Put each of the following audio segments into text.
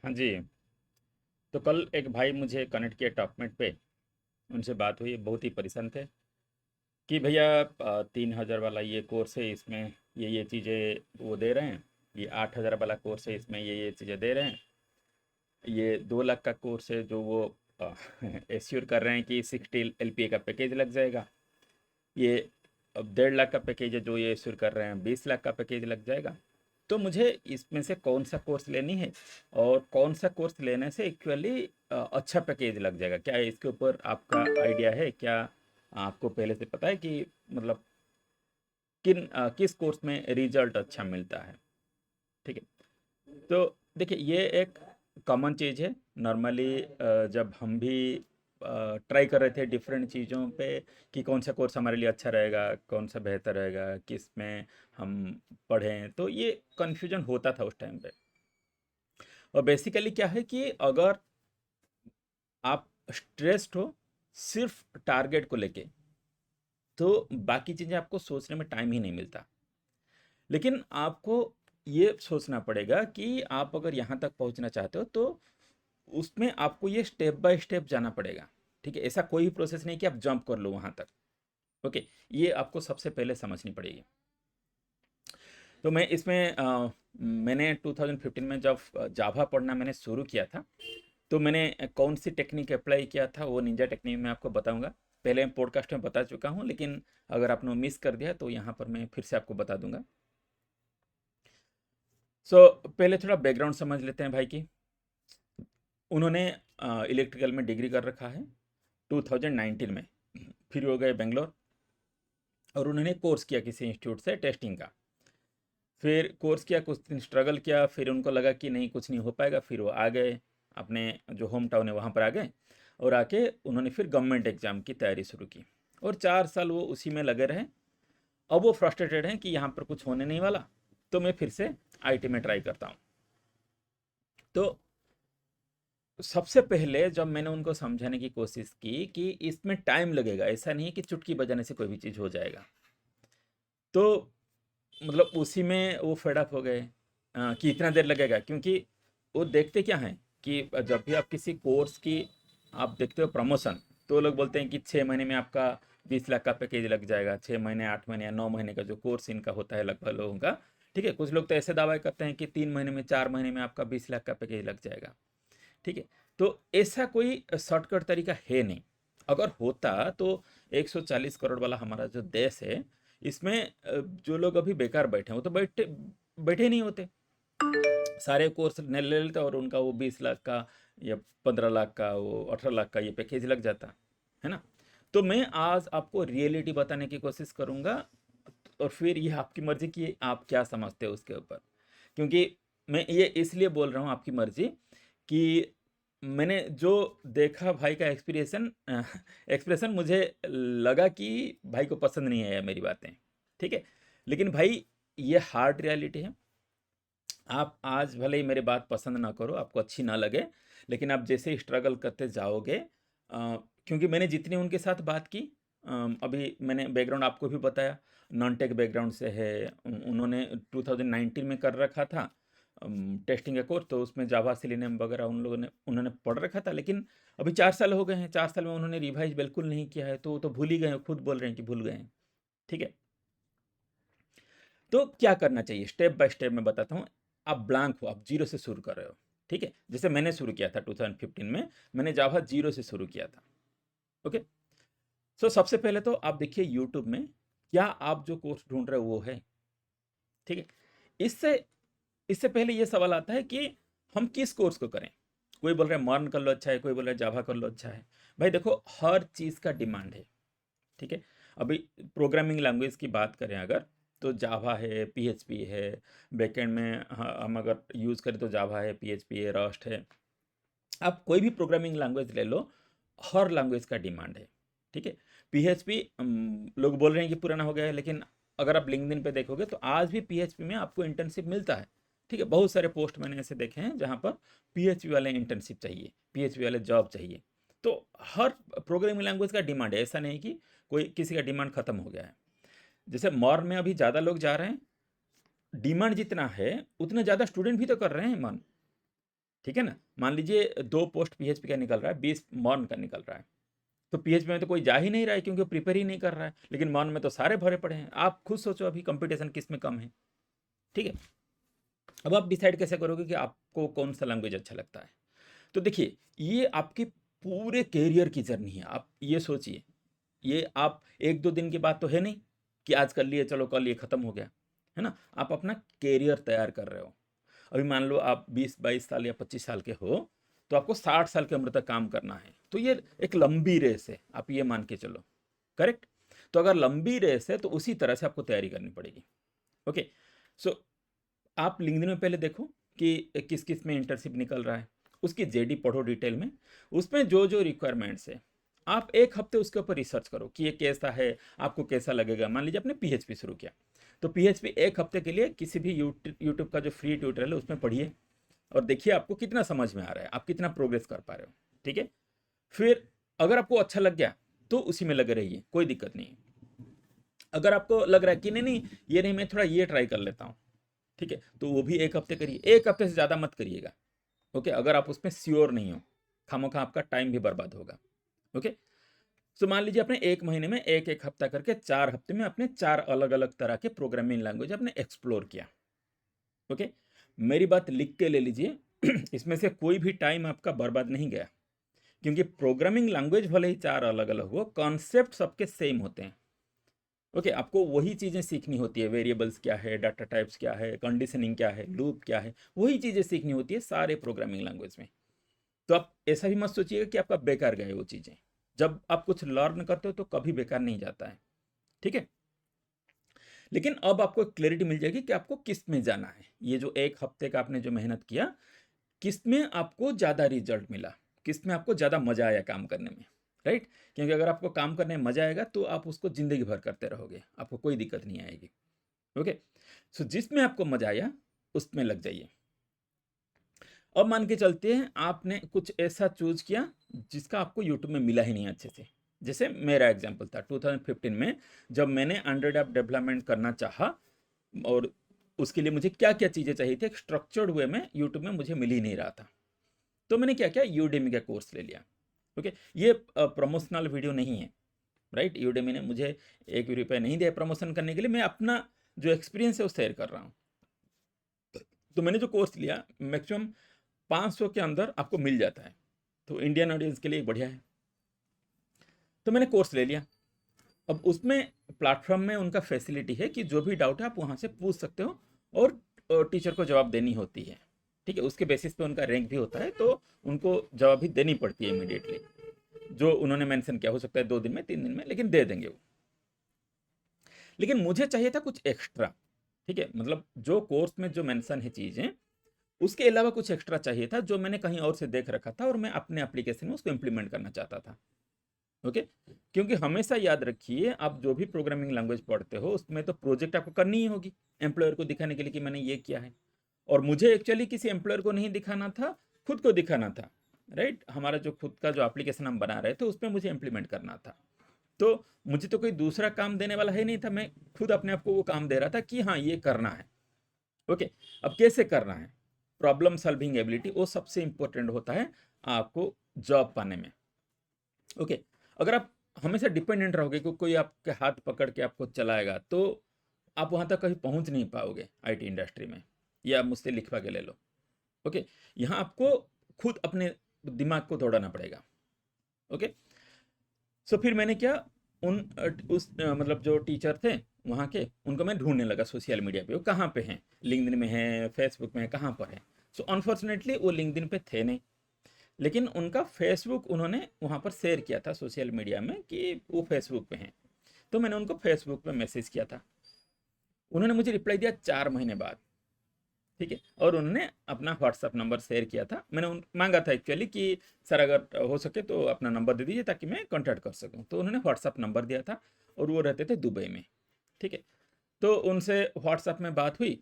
हाँ जी। तो कल एक भाई मुझे कनेक्ट किया टॉपमेट पे। उनसे बात हुई, बहुत ही परेशान थे कि भैया 3,000 वाला ये कोर्स है, इसमें ये चीज़ें वो दे रहे हैं। ये 8,000 वाला कोर्स है, इसमें ये चीज़ें दे रहे हैं। ये 2 लाख का कोर्स है जो वो एश्योर कर रहे हैं कि 60 LPA का पैकेज लग जाएगा। ये अब 1.5 लाख का पैकेज है जो ये एश्योर कर रहे हैं 20 लाख का पैकेज लग जाएगा। तो मुझे इसमें से कौन सा कोर्स लेनी है और कौन सा कोर्स लेने से एक्चुअली अच्छा पैकेज लग जाएगा, क्या इसके ऊपर आपका आइडिया है क्या? आपको पहले से पता है कि मतलब किस कोर्स में रिजल्ट अच्छा मिलता है? ठीक है। तो देखिए, ये एक कॉमन चीज़ है। नॉर्मली जब हम भी ट्राई कर रहे थे डिफरेंट चीज़ों पे कि कौन सा कोर्स हमारे लिए अच्छा रहेगा, कौन सा बेहतर रहेगा, किस में हम पढ़ें, तो ये कन्फ्यूजन होता था उस टाइम पे। और बेसिकली क्या है कि अगर आप स्ट्रेस्ड हो सिर्फ टारगेट को लेके, तो बाकी चीज़ें आपको सोचने में टाइम ही नहीं मिलता। लेकिन आपको ये सोचना पड़ेगा कि आप अगर यहाँ तक पहुँचना चाहते हो तो उसमें आपको ये स्टेप बाय स्टेप जाना पड़ेगा। ठीक है, ऐसा कोई भी प्रोसेस नहीं कि आप जंप कर लो वहाँ तक। ओके, ये आपको सबसे पहले समझनी पड़ेगी। तो मैं इसमें मैंने 2015 में जब जावा पढ़ना मैंने शुरू किया था, तो मैंने कौन सी टेक्निक अप्लाई किया था वो निंजा टेक्निक मैं आपको बताऊंगा। पहले मैं पॉडकास्ट में बता चुका हूँ, लेकिन अगर आपने मिस कर दिया तो यहाँ पर मैं फिर से आपको बता दूंगा। पहले थोड़ा बैकग्राउंड समझ लेते हैं भाई की। उन्होंने इलेक्ट्रिकल में डिग्री कर रखा है 2019 में। फिर वो गए बेंगलोर और उन्होंने कोर्स किया किसी इंस्टीट्यूट से टेस्टिंग का। फिर कोर्स किया, कुछ दिन स्ट्रगल किया, फिर उनको लगा कि नहीं कुछ नहीं हो पाएगा। फिर वो आ गए अपने जो होम टाउन है वहाँ पर आ गए, और आके उन्होंने फिर गवर्नमेंट एग्ज़ाम की तैयारी शुरू की और 4 साल वो उसी में लगे रहे। अब वो फ्रस्ट्रेटेड हैं कि यहाँ पर कुछ होने नहीं वाला, तो मैं फिर से आईटी में ट्राई करता हूँ। तो सबसे पहले जब मैंने उनको समझाने की कोशिश की कि इसमें टाइम लगेगा, ऐसा नहीं है कि चुटकी बजाने से कोई भी चीज़ हो जाएगा, तो मतलब उसी में वो फेड अप हो गए कि इतना देर लगेगा। क्योंकि वो देखते क्या हैं कि जब भी आप किसी कोर्स की आप देखते हो प्रमोशन, तो लोग बोलते हैं कि 6 महीने में आपका 20 लाख का पैकेज लग जाएगा। 6 महीने, 8 महीने या 9 महीने का जो कोर्स इनका होता है लगभग लोगों का। ठीक है, कुछ लोग तो ऐसे दावा करते हैं कि 3 महीने में, 4 महीने में आपका 20 लाख का पैकेज लग जाएगा। ठीक है, तो ऐसा कोई शॉर्टकट तरीका है नहीं। अगर होता तो 140 करोड़ वाला हमारा जो देश है, इसमें जो लोग अभी बेकार बैठे हैं वो तो बैठे बैठे ही नहीं होते। सारे कोर्स ले ले लेते और उनका वो 20 लाख का या 15 लाख का, वो 18 लाख का ये पैकेज लग जाता है ना। तो मैं आज आपको रियलिटी बताने की कोशिश करूंगा, और फिर ये आपकी मर्जी कि आप क्या समझते हो उसके ऊपर। क्योंकि मैं ये इसलिए बोल रहा हूँ आपकी मर्जी कि मैंने जो देखा भाई का एक्सप्रेशन एक्सप्रेशन, मुझे लगा कि भाई को पसंद नहीं आया मेरी बातें। ठीक है, लेकिन भाई ये हार्ड रियलिटी है। आप आज भले ही मेरी बात पसंद ना करो, आपको अच्छी ना लगे, लेकिन आप जैसे ही स्ट्रगल करते जाओगे, क्योंकि मैंने जितनी उनके साथ बात की, अभी मैंने बैकग्राउंड आपको भी बताया, नॉन टेक बैकग्राउंड से है। उन्होंने 2019 में कर रखा था टेस्टिंग का कोर्स, तो उसमें जावा सिलेनियम वगैरह उन्होंने उन्होंने पढ़ रखा था। लेकिन अभी 4 साल हो गए हैं, 4 साल में उन्होंने रिवाइज बिल्कुल नहीं किया है, तो वो तो भूल ही गए हैं, खुद बोल रहे हैं कि भूल गए हैं। ठीक है, तो क्या करना चाहिए स्टेप बाय स्टेप मैं बताता हूँ। आप ब्लैंक हो, आप जीरो से शुरू कर रहे हो। ठीक है, जैसे मैंने शुरू किया था 2015 में, मैंने जावा जीरो से शुरू किया था। ओके, सबसे पहले तो आप देखिए यूट्यूब में क्या आप जो कोर्स ढूंढ रहे हो वो है। ठीक है, इससे इससे पहले ये सवाल आता है कि हम किस कोर्स को करें। कोई बोल रहा है मर्न कर लो अच्छा है, कोई बोल रहा है जावा कर लो अच्छा है। भाई देखो, हर चीज़ का डिमांड है। ठीक है, अभी प्रोग्रामिंग लैंग्वेज की बात करें अगर, तो जावा है, पीएचपी है। बैकएंड में हम अगर यूज़ करें तो जावा है, पीएचपी है, रस्ट है। आप कोई भी प्रोग्रामिंग लैंग्वेज ले लो, हर लैंग्वेज का डिमांड है। ठीक है, पीएचपी लोग बोल रहे हैं कि पुराना हो गया है, लेकिन अगर आप लिंक्डइन पे देखोगे तो आज भी पीएचपी में आपको इंटर्नशिप मिलता है। ठीक है, बहुत सारे पोस्ट मैंने ऐसे देखे हैं जहाँ पर पीएचपी वाले इंटर्नशिप चाहिए, पीएचपी वाले जॉब चाहिए। तो हर प्रोग्रामिंग लैंग्वेज का डिमांड है, ऐसा नहीं कि कोई किसी का डिमांड खत्म हो गया है। जैसे मॉर्न में अभी ज़्यादा लोग जा रहे हैं, डिमांड जितना है उतने ज़्यादा स्टूडेंट भी तो कर रहे हैं मन। ठीक है ना। मान लीजिए 2 पोस्ट पीएचपी का निकल रहा है, 20 मॉर्न का निकल रहा है, तो पीएचपी में तो कोई जा ही नहीं रहा है क्योंकि प्रिपेयर ही नहीं कर रहा है, लेकिन मॉर्न में तो सारे भरे पड़े हैं। आप खुद सोचो अभी कंपटीशन किस में कम है, ठीक है। अब आप डिसाइड कैसे करोगे कि आपको कौन सा लैंग्वेज अच्छा लगता है। तो देखिए, ये आपके पूरे कैरियर की जर्नी है। आप ये सोचिए, ये आप 1-2 दिन की बात तो है नहीं कि आज कर लिए चलो कल ये खत्म हो गया, है ना। आप अपना कैरियर तैयार कर रहे हो। अभी मान लो आप 20-22 साल या 25 साल के हो, तो आपको 60 साल की उम्र तक काम करना है। तो ये एक लंबी रेस है, आप ये मान के चलो, करेक्ट। तो अगर लंबी रेस है तो उसी तरह से आपको तैयारी करनी पड़ेगी। ओके, सो आप लिंक्डइन में पहले देखो कि किस किस में इंटर्नशिप निकल रहा है, उसकी जेडी पढ़ो डिटेल में, उसमें जो जो रिक्वायरमेंट्स है आप 1 हफ्ते उसके ऊपर रिसर्च करो कि ये कैसा है, आपको कैसा लगेगा। मान लीजिए आपने पीएचपी शुरू किया, तो पीएचपी 1 हफ्ते के लिए किसी भी यूट्यूब का जो फ्री ट्यूटोरियल है उसमें पढ़िए और देखिए आपको कितना समझ में आ रहा है, आप कितना प्रोग्रेस कर पा रहे हो, ठीक है। फिर अगर आपको अच्छा लग गया तो उसी में लगे रहिए, कोई दिक्कत नहीं है। अगर आपको लग रहा है कि नहीं नहीं ये नहीं, मैं थोड़ा ये ट्राई कर लेता हूँ, ठीक है, तो वो भी 1 हफ्ते करिए। 1 हफ्ते से ज़्यादा मत करिएगा, ओके, अगर आप उसमें श्योर नहीं हो, खामोखा आपका टाइम भी बर्बाद होगा। ओके, तो मान लीजिए आपने 1 महीने में एक एक हफ्ता करके 4 हफ्ते में अपने 4 अलग अलग तरह के प्रोग्रामिंग लैंग्वेज आपने एक्सप्लोर किया। ओके, मेरी बात लिख के ले लीजिए इसमें से कोई भी टाइम आपका बर्बाद नहीं गया, क्योंकि प्रोग्रामिंग लैंग्वेज भले ही 4 अलग अलग हो, कॉन्सेप्ट सबके सेम होते हैं। ओके, आपको वही चीज़ें सीखनी होती है, वेरिएबल्स क्या है, डाटा टाइप्स क्या है, कंडीशनिंग क्या है, लूप क्या है, वही चीज़ें सीखनी होती है सारे प्रोग्रामिंग लैंग्वेज में। तो आप ऐसा भी मत सोचिएगा कि आपका बेकार गए वो चीज़ें। जब आप कुछ लर्न करते हो तो कभी बेकार नहीं जाता है, ठीक है। लेकिन अब आपको क्लैरिटी मिल जाएगी कि आपको किस में जाना है। ये जो 1 हफ्ते का आपने जो मेहनत किया, किस में आपको ज़्यादा रिजल्ट मिला, किस में आपको ज़्यादा मज़ा आया काम करने में, राइट। क्योंकि अगर आपको काम करने में मज़ा आएगा तो आप उसको ज़िंदगी भर करते रहोगे, आपको कोई दिक्कत नहीं आएगी। ओके, सो जिसमें आपको मज़ा आया उसमें लग जाइए। अब मान के चलते हैं आपने कुछ ऐसा चूज किया जिसका आपको यूट्यूब में मिला ही नहीं अच्छे से। जैसे मेरा एग्जांपल था 2015 में, जब मैंने एंड्रॉयड ऐप डेवलपमेंट करना चाहा और उसके लिए मुझे क्या क्या चीज़ें चाहिए थी, एक स्ट्रक्चर्ड वे में यूट्यूब में मुझे मिल ही नहीं रहा था। तो मैंने क्या किया, यूडेमी का कोर्स ले लिया। ओके, ये प्रमोशनल वीडियो नहीं है, राइट। यूडेमी ने मुझे 1 भी रुपया नहीं दिया प्रमोशन करने के लिए, मैं अपना जो एक्सपीरियंस है वो शेयर कर रहा हूँ। तो मैंने जो कोर्स लिया मैक्सिमम 500 के अंदर आपको मिल जाता है, तो इंडियन ऑडियंस के लिए बढ़िया है। तो मैंने कोर्स ले लिया। अब उसमें प्लेटफॉर्म में उनका फैसिलिटी है कि जो भी डाउट है आप वहाँ से पूछ सकते हो और टीचर को जवाब देनी होती है, ठीक है। उसके बेसिस पे उनका रैंक भी होता है, तो उनको जवाब भी देनी पड़ती है इमीडिएटली। जो उन्होंने मेंशन किया, हो सकता है 2 दिन में 3 दिन में, लेकिन दे देंगे वो। लेकिन मुझे चाहिए था कुछ एक्स्ट्रा, ठीक है, मतलब जो कोर्स में जो मेंशन है चीज़ें, उसके अलावा कुछ एक्स्ट्रा चाहिए था जो मैंने कहीं और से देख रखा था और मैं अपने एप्लीकेशन में उसको इम्प्लीमेंट करना चाहता था। ओके, क्योंकि हमेशा याद रखिए, आप जो भी प्रोग्रामिंग लैंग्वेज पढ़ते हो उसमें तो प्रोजेक्ट आपको करनी ही होगी एम्प्लॉयर को दिखाने के लिए कि मैंने ये किया है। और मुझे एक्चुअली किसी एम्प्लॉयर को नहीं दिखाना था, खुद को दिखाना था, राइट। हमारा जो खुद का जो एप्लीकेशन हम बना रहे थे उसमें मुझे इम्प्लीमेंट करना था। तो मुझे तो कोई दूसरा काम देने वाला है नहीं था, मैं खुद अपने आप को वो काम दे रहा था कि हाँ ये करना है। ओके, अब कैसे करना है, प्रॉब्लम सॉल्विंग एबिलिटी वो सबसे इंपॉर्टेंट होता है आपको जॉब पाने में। ओके, अगर आप हमेशा डिपेंडेंट रहोगे कि कोई आपके हाथ पकड़ के आपको चलाएगा, तो आप वहाँ तक कहीं पहुँच नहीं पाओगे आईटी इंडस्ट्री में। या मुझसे लिखवा के ले लो। ओके, यहाँ आपको खुद अपने दिमाग को दौड़ाना पड़ेगा। ओके, सो फिर मैंने क्या, मतलब जो टीचर थे वहाँ के, उनको मैं ढूंढने लगा सोशल मीडिया पे, वो कहाँ पे हैं, लिंक्डइन में है, फेसबुक में है, कहाँ पर है। सो अनफॉर्चुनेटली वो लिंक्डइन पे थे नहीं, लेकिन उनका फेसबुक उन्होंने वहाँ पर शेयर किया था सोशल मीडिया में कि वो फेसबुक पे हैं। तो मैंने उनको फेसबुक पे मैसेज किया था, उन्होंने मुझे रिप्लाई दिया 4 महीने बाद, ठीक है। और उन्होंने अपना व्हाट्सअप नंबर शेयर किया था, मैंने उन मांगा था एक्चुअली कि सर अगर हो सके तो अपना नंबर दे दीजिए ताकि मैं कांटेक्ट कर सकूं। तो उन्होंने व्हाट्सअप नंबर दिया था और वो रहते थे दुबई में, ठीक है। तो उनसे व्हाट्सअप में बात हुई,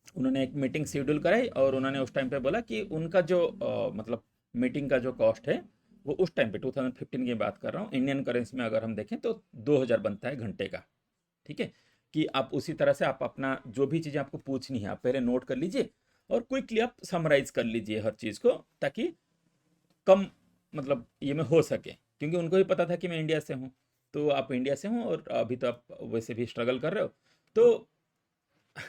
उन्होंने एक मीटिंग शेड्यूल कराई और उन्होंने उस टाइम पे बोला कि उनका जो मतलब मीटिंग का जो कॉस्ट है वो उस टाइम पे 2015 की बात कर रहा हूँ, इंडियन करेंसी में अगर हम देखें तो 2000 बनता है घंटे का, ठीक है। कि आप उसी तरह से आप अपना जो भी चीज़ें आपको पूछनी है आप पहले नोट कर लीजिए, और क्विकली आप समराइज कर लीजिए हर चीज़ को, ताकि कम मतलब ये में हो सके, क्योंकि उनको भी पता था कि मैं इंडिया से हूँ। तो आप इंडिया से हूँ और अभी तो आप वैसे भी स्ट्रगल कर रहे हो, तो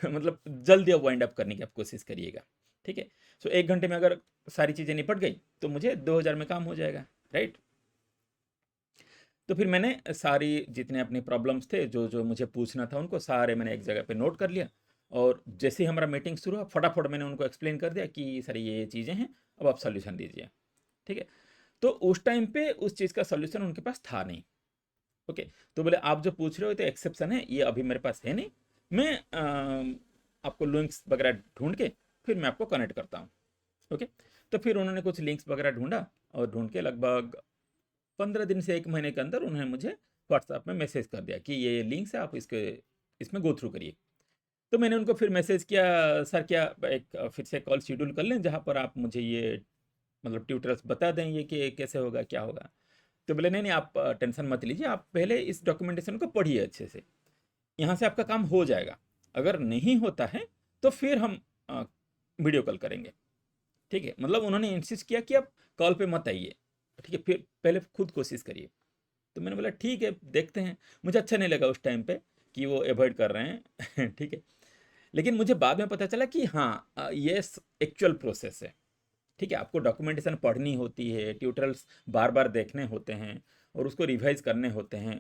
मतलब जल्दी अब वाइंड अप करने की आप कोशिश करिएगा, ठीक है। सो 1 घंटे में अगर सारी चीज़ें निपट गई तो मुझे 2000 में काम हो जाएगा, राइट। तो फिर मैंने सारी जितने अपनी प्रॉब्लम्स थे, जो जो मुझे पूछना था उनको सारे मैंने एक जगह पे नोट कर लिया, और जैसे ही हमारा मीटिंग शुरू हुआ फटाफट मैंने उनको एक्सप्लेन कर दिया कि सर ये चीज़ें हैं, अब आप सोल्यूशन दीजिए, ठीक है। तो उस टाइम पे उस चीज़ का सोल्यूशन उनके पास था नहीं। ओके, तो बोले आप जो पूछ रहे हो तो एक्सेप्शन है, ये अभी मेरे पास है नहीं, मैं आपको लिंक्स वगैरह ढूंढ के फिर मैं आपको कनेक्ट करता हूँ। ओके, तो फिर उन्होंने कुछ लिंक्स वगैरह ढूंढा, और ढूंढ के लगभग 15 दिन से 1 महीने के अंदर उन्होंने मुझे व्हाट्सएप में मैसेज कर दिया कि ये लिंक्स है, आप इसमें गो थ्रू करिए। तो मैंने उनको फिर मैसेज किया, सर क्या एक फिर से कॉल शेड्यूल कर लें जहाँ पर आप मुझे ये मतलब ट्यूटोरियल्स बता दें ये कि कैसे होगा क्या होगा। तो बोले नहीं नहीं, आप टेंशन मत लीजिए, आप पहले इस डॉक्यूमेंटेशन को पढ़िए अच्छे से, यहाँ से आपका काम हो जाएगा। अगर नहीं होता है तो फिर हम वीडियो कॉल करेंगे, ठीक है। मतलब उन्होंने इंसिस्ट किया कि आप कॉल पे मत आइए, ठीक है, फिर पहले खुद कोशिश करिए। तो मैंने बोला ठीक है देखते हैं। मुझे अच्छा नहीं लगा उस टाइम पे कि वो अवॉइड कर रहे हैं ठीक है। लेकिन मुझे बाद में पता चला कि हाँ ये एक्चुअल प्रोसेस है, ठीक है। आपको डॉक्यूमेंटेशन पढ़नी होती है, ट्यूटोरियल्स बार बार देखने होते हैं, और उसको रिवाइज करने होते हैं।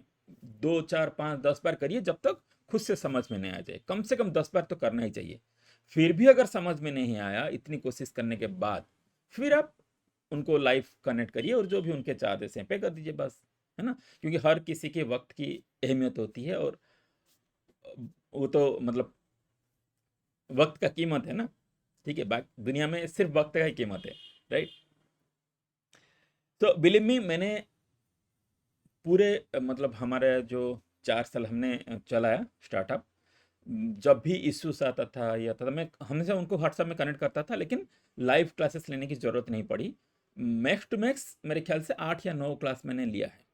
2 4 5 10 बार करिए, जब तक खुद से समझ में नहीं आ जाए। कम से कम 10 बार तो करना ही चाहिए। फिर भी अगर समझ में नहीं आया इतनी कोशिश करने के बाद, फिर आप उनको लाइव कनेक्ट करिए और जो भी उनके चार्जेस हैं पे कर दीजिए बस, है ना। क्योंकि हर किसी के वक्त की अहमियत होती है, और वो तो मतलब वक्त का कीमत है ना, ठीक है। बाकी दुनिया में सिर्फ वक्त का ही कीमत है, राइट। तो बिलीव मी, मैंने पूरे मतलब हमारे जो 4 साल हमने चलाया स्टार्टअप, जब भी इश्यूज आता था या था, मैं हमेशा उनको व्हाट्सएप में कनेक्ट करता था, लेकिन लाइव क्लासेस लेने की ज़रूरत नहीं पड़ी। मैक्स टू मैक्स मेरे ख्याल से 8 या 9 क्लास मैंने लिया है,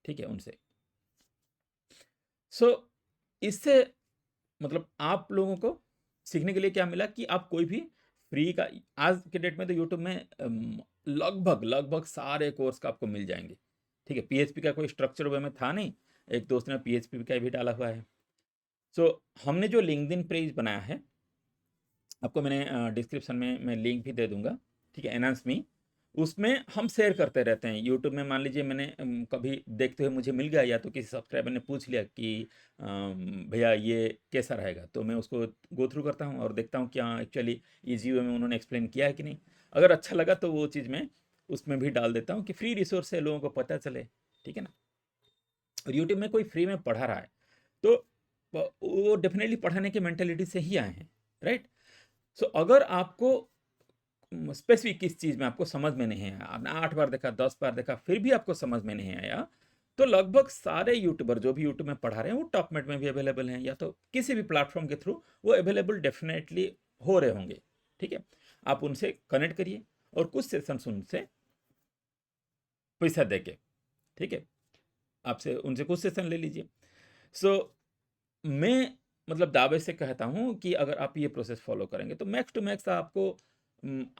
ठीक है, उनसे। सो इससे मतलब आप लोगों को सीखने के लिए क्या मिला कि आप कोई भी फ्री का, आज के डेट में तो यूट्यूब में लगभग लगभग सारे कोर्स का आपको मिल जाएंगे, ठीक है। पीएचपी का कोई स्ट्रक्चर वे में था नहीं, एक दोस्त ने पीएचपी का भी डाला हुआ है। सो हमने जो लिंक्डइन पेज बनाया है, आपको मैंने डिस्क्रिप्शन में मैं लिंक भी दे दूंगा, ठीक है, एनहांस मी। उसमें हम शेयर करते रहते हैं। यूट्यूब में मान लीजिए मैंने कभी देखते हुए मुझे मिल गया, या तो किसी सब्सक्राइबर ने पूछ लिया कि भैया ये कैसा रहेगा, तो मैं उसको गो थ्रू करता हूँ और देखता हूँ कि हाँ एक्चुअली ईजी वे में उन्होंने एक्सप्लेन किया है कि नहीं। अगर अच्छा लगा तो वो चीज़ मैं उसमें भी डाल देता हूँ कि फ्री रिसोर्स है, लोगों को पता चले, ठीक है ना। और यूट्यूब में कोई फ्री में पढ़ा रहा है तो वो डेफिनेटली पढ़ाने की मेंटेलिटी से ही आए हैं, राइट। सो अगर आपको स्पेसिफिक किस चीज़ में आपको समझ में नहीं आया, आपने 8 बार देखा 10 बार देखा फिर भी आपको समझ में नहीं आया, तो लगभग सारे यूट्यूबर जो भी यूट्यूब में पढ़ा रहे हैं वो टॉपमेट में भी अवेलेबल हैं, या तो किसी भी प्लेटफॉर्म के थ्रू वो अवेलेबल डेफिनेटली हो रहे होंगे, ठीक है। आप उनसे कनेक्ट करिए और कुछ सेशन उनसे पैसा दे के, ठीक है, आपसे उनसे कुछ सेशन ले लीजिए। सो मैं मतलब दावे से कहता हूँ कि अगर आप ये प्रोसेस फॉलो करेंगे तो मैक्स टू मैक्स आपको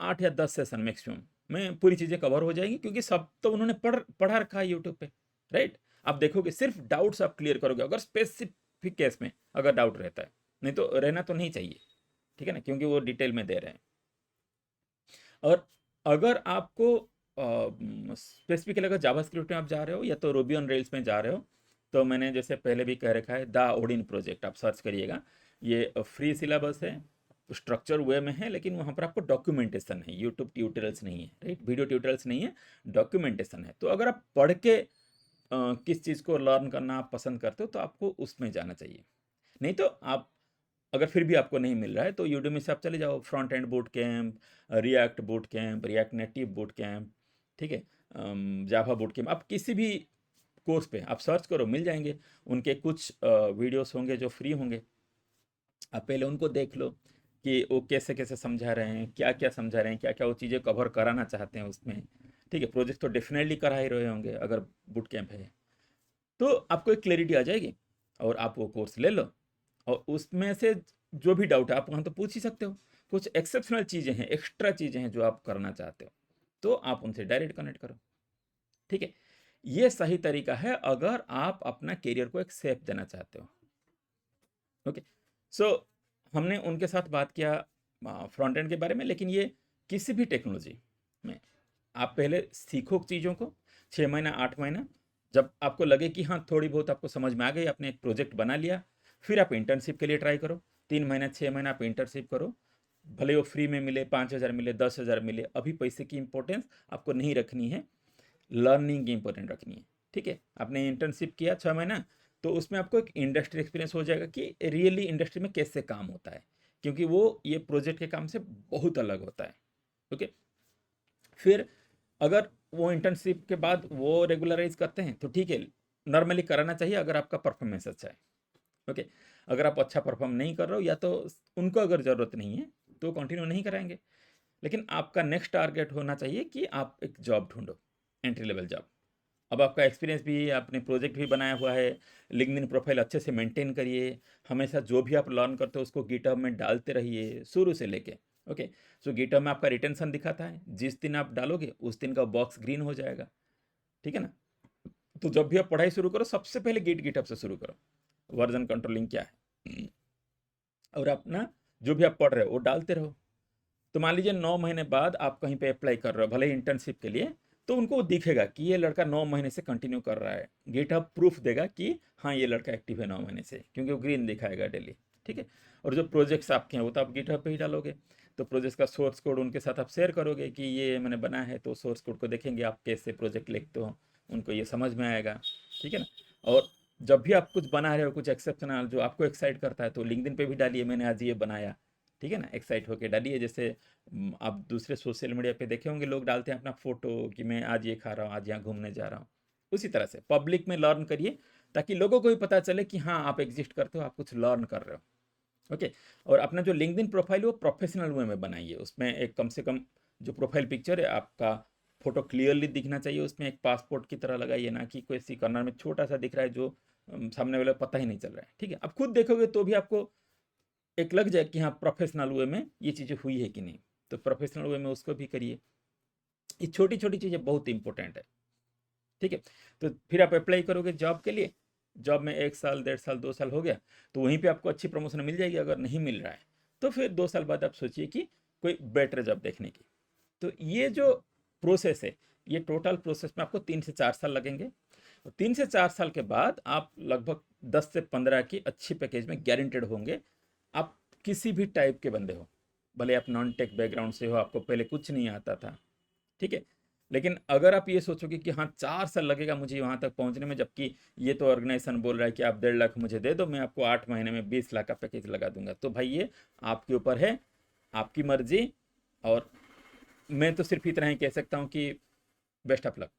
8 या 10 सेशन मैक्सिमम में पूरी चीज़ें कवर हो जाएंगी, क्योंकि सब तो उन्होंने पढ़ा रखा है यूट्यूब पे, राइट। आप देखोगे सिर्फ डाउट्स आप क्लियर करोगे, अगर स्पेसिफिक केस में अगर डाउट रहता है, नहीं तो रहना तो नहीं चाहिए, ठीक है ना, क्योंकि वो डिटेल में दे रहे हैं। और अगर आपको स्पेसिफिकली अगर जावास्क्रिप्ट में आप जा रहे हो या तो रूबी ऑन रेल्स में जा रहे हो, तो मैंने जैसे पहले भी कह रखा है द ओडिन प्रोजेक्ट, आप सर्च करिएगा। ये फ्री सिलेबस है, स्ट्रक्चर वे में है, लेकिन वहाँ पर आपको डॉक्यूमेंटेशन है, यूट्यूब ट्यूटोरियल्स नहीं है, राइट, वीडियो ट्यूटोरियल्स नहीं है, डॉक्यूमेंटेशन है। तो अगर आप पढ़ के किस चीज़ को लर्न करना आप पसंद करते हो तो आपको उसमें जाना चाहिए। नहीं तो आप अगर फिर भी आपको नहीं मिल रहा है तो यूडेमी से आप चले जाओ, front end boot camp, react boot camp, react native boot camp, ठीक है, जावा बूट कैंप, आप किसी भी कोर्स पे आप सर्च करो मिल जाएंगे। उनके कुछ वीडियोस होंगे जो फ्री होंगे, आप पहले उनको देख लो कि वो कैसे कैसे समझा रहे हैं, क्या क्या समझा रहे हैं, क्या क्या वो चीज़ें कवर कराना चाहते हैं उसमें, ठीक है। प्रोजेक्ट तो डेफिनेटली करा ही रहे होंगे अगर बूट कैंप है, तो आपको एक क्लैरिटी आ जाएगी और आप वो कोर्स ले लो। और उसमें से जो भी डाउट है आप वहाँ तो पूछ ही सकते हो, कुछ एक्सेप्शनल चीज़ें हैं, एक्स्ट्रा चीज़ें हैं जो आप करना चाहते हो, तो आप उनसे डायरेक्ट कनेक्ट करो। ठीक है, ये सही तरीका है अगर आप अपना करियर को एक शेप देना चाहते हो। ओके, सो हमने उनके साथ बात किया फ्रंट एंड के बारे में, लेकिन ये किसी भी टेक्नोलॉजी में आप पहले सीखो चीज़ों को 6 महीना 8 महीना, जब आपको लगे कि हाँ थोड़ी बहुत आपको समझ में आ गई, आपने एक प्रोजेक्ट बना लिया, फिर आप इंटर्नशिप के लिए ट्राई करो। 3 महीना 6 महीना आप इंटर्नशिप करो, भले वो फ्री में मिले, 5,000 मिले, 10,000 मिले, अभी पैसे की इंपॉर्टेंस आपको नहीं रखनी है, लर्निंग की इंपॉर्टेंट रखनी है। ठीक है, आपने इंटर्नशिप किया 6 महीना, तो उसमें आपको एक इंडस्ट्री एक्सपीरियंस हो जाएगा कि रियली इंडस्ट्री में कैसे काम होता है, क्योंकि वो ये प्रोजेक्ट के काम से बहुत अलग होता है। ओके, फिर अगर वो इंटर्नशिप के बाद वो रेगुलराइज करते हैं तो ठीक है, नॉर्मली कराना चाहिए अगर आपका परफॉर्मेंस अच्छा है। ओके, अगर आप अच्छा परफॉर्म नहीं कर रहे हो या तो उनको अगर ज़रूरत नहीं है तो कंटिन्यू नहीं कराएंगे, लेकिन आपका नेक्स्ट टारगेट होना चाहिए कि आप एक जॉब ढूंढो, एंट्री लेवल जॉब। अब आपका एक्सपीरियंस भी है, आपने प्रोजेक्ट भी बनाया हुआ है, लिंक्डइन प्रोफाइल अच्छे से मेंटेन करिए, हमेशा जो भी आप लर्न करते हो उसको गिटहब में डालते रहिए शुरू से लेके। ओके, सो गिटहब में आपका रिटेंशन दिखाता है, जिस दिन आप डालोगे उस दिन का बॉक्स ग्रीन हो जाएगा। ठीक है ना, तो जब भी आप पढ़ाई शुरू करो सबसे पहले गिटहब से शुरू करो, वर्जन कंट्रोलिंग क्या है, और अपना जो भी आप पढ़ रहे हो वो डालते रहो। तो मान लीजिए 9 महीने बाद आप कहीं पे अप्लाई कर रहे हो, भले ही इंटर्नशिप के लिए, तो उनको दिखेगा कि ये लड़का 9 महीने से कंटिन्यू कर रहा है, गिटहब प्रूफ देगा कि हाँ ये लड़का एक्टिव है 9 महीने से, क्योंकि वो ग्रीन दिखाएगा डेली। ठीक है, और जो प्रोजेक्ट्स आपके हैं वो तो आप गिटहब पे ही डालोगे, तो प्रोजेक्ट का सोर्स कोड उनके साथ आप शेयर करोगे कि ये मैंने बनाया है, तो सोर्स कोड को देखेंगे आप कैसे प्रोजेक्ट लिखते हो, उनको ये समझ में आएगा। ठीक है ना, और जब भी आप कुछ बना रहे हो कुछ एक्सेप्शनल जो आपको एक्साइट करता है, तो लिंक्डइन पे भी डालिए मैंने आज ये बनाया। ठीक है ना, एक्साइट होके डालिए, जैसे आप दूसरे सोशल मीडिया पे देखे होंगे लोग डालते हैं अपना फोटो कि मैं आज ये खा रहा हूँ, आज यहाँ घूमने जा रहा हूँ। उसी तरह से पब्लिक में लर्न करिए, ताकि लोगों को भी पता चले कि हाँ आप एग्जिस्ट करते हो, आप कुछ लर्न कर रहे हो। ओके, और अपना जो लिंक्डइन प्रोफाइल है वो प्रोफेशनल वे में बनाइए, उसमें एक कम से कम जो प्रोफाइल पिक्चर है आपका फोटो क्लियरली दिखना चाहिए, उसमें एक पासपोर्ट की तरह लगाइए, ना कि कोई सी कॉर्नर में छोटा सा दिख रहा है जो सामने वाले को पता ही नहीं चल रहा है। ठीक है, आप खुद देखोगे तो भी आपको एक लग जाए कि हाँ प्रोफेशनल वे में ये चीज़ें हुई है कि नहीं, तो प्रोफेशनल वे में उसको भी करिए। ये छोटी छोटी चीज़ें बहुत इंपॉर्टेंट है। ठीक है, तो फिर आप अप्लाई करोगे जॉब के लिए, जॉब में 1 साल 1.5 साल 2 साल हो गया, तो वहीं पे आपको अच्छी प्रमोशन मिल जाएगी। अगर नहीं मिल रहा है तो फिर 2 साल बाद आप सोचिए कि कोई बेटर जॉब देखने की। तो ये जो प्रोसेस है, ये टोटल प्रोसेस में आपको 3 से 4 साल लगेंगे, और 3 से 4 साल के बाद आप लगभग 10 से 15 की अच्छी पैकेज में गारंटेड होंगे। आप किसी भी टाइप के बंदे हो, भले आप नॉन टेक बैकग्राउंड से हो, आपको पहले कुछ नहीं आता था, ठीक है, लेकिन अगर आप ये सोचोगे कि हाँ 4 साल लगेगा मुझे वहाँ तक पहुँचने में, जबकि ये तो ऑर्गेनाइजेशन बोल रहा है कि आप 1.5 लाख मुझे दे दो, मैं आपको 8 महीने में 20 लाख का पैकेज लगा दूंगा, तो भाई ये आपके ऊपर है, आपकी मर्जी। और मैं तो सिर्फ इतना ही कह सकता हूँ कि बेस्ट ऑफ लक।